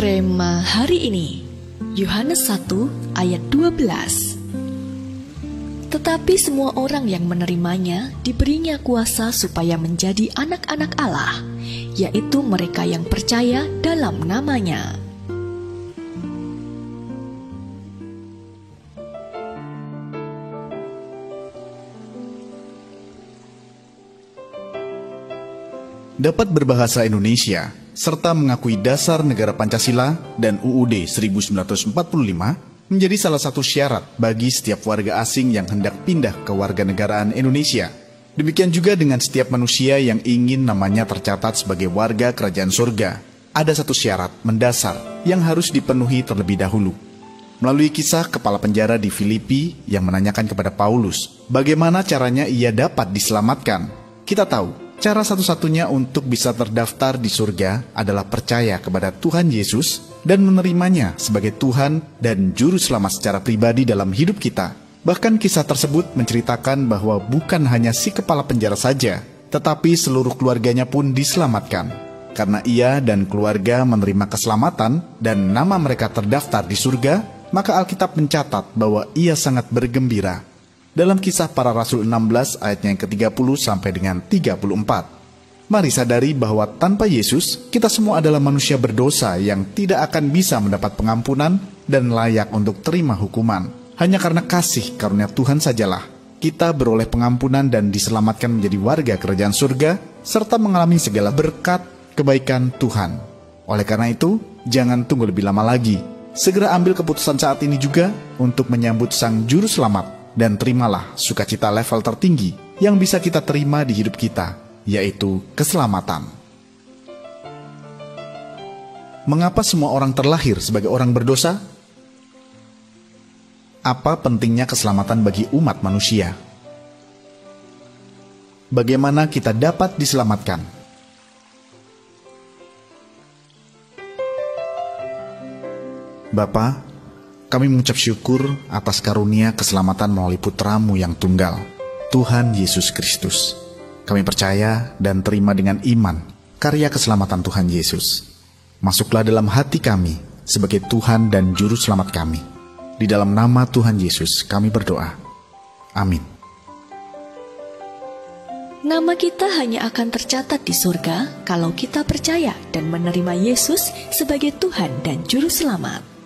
Rema hari ini, Yohanes 1 ayat 12. Tetapi semua orang yang menerimanya diberinya kuasa supaya menjadi anak-anak Allah, yaitu mereka yang percaya dalam namanya. Dapat berbahasa Indonesia, serta mengakui dasar negara Pancasila dan UUD 1945 menjadi salah satu syarat bagi setiap warga asing yang hendak pindah ke warganegaraan Indonesia. Demikian juga dengan setiap manusia yang ingin namanya tercatat sebagai warga kerajaan surga. Ada satu syarat mendasar yang harus dipenuhi terlebih dahulu. Melalui kisah kepala penjara di Filipi yang menanyakan kepada Paulus, bagaimana caranya ia dapat diselamatkan, kita tahu cara satu-satunya untuk bisa terdaftar di surga adalah percaya kepada Tuhan Yesus dan menerimanya sebagai Tuhan dan Juru Selamat secara pribadi dalam hidup kita. Bahkan kisah tersebut menceritakan bahwa bukan hanya si kepala penjara saja, tetapi seluruh keluarganya pun diselamatkan. Karena ia dan keluarga menerima keselamatan dan nama mereka terdaftar di surga, maka Alkitab mencatat bahwa ia sangat bergembira. Dalam Kisah Para Rasul 16 ayatnya yang ke-30 sampai dengan 34. Mari sadari bahwa tanpa Yesus, kita semua adalah manusia berdosa yang tidak akan bisa mendapat pengampunan dan layak untuk terima hukuman. Hanya karena kasih karunia Tuhan sajalah kita beroleh pengampunan dan diselamatkan menjadi warga kerajaan surga, serta mengalami segala berkat kebaikan Tuhan. Oleh karena itu, jangan tunggu lebih lama lagi. Segera ambil keputusan saat ini juga untuk menyambut Sang Juru Selamat. Dan terimalah sukacita level tertinggi yang bisa kita terima di hidup kita, yaitu keselamatan. Mengapa semua orang terlahir sebagai orang berdosa? Apa pentingnya keselamatan bagi umat manusia? Bagaimana kita dapat diselamatkan? Bapa, kami mengucap syukur atas karunia keselamatan melalui Putra-Mu yang tunggal, Tuhan Yesus Kristus. Kami percaya dan terima dengan iman karya keselamatan Tuhan Yesus. Masuklah dalam hati kami sebagai Tuhan dan Juru Selamat kami. Di dalam nama Tuhan Yesus kami berdoa. Amin. Nama kita hanya akan tercatat di surga kalau kita percaya dan menerima Yesus sebagai Tuhan dan Juru Selamat.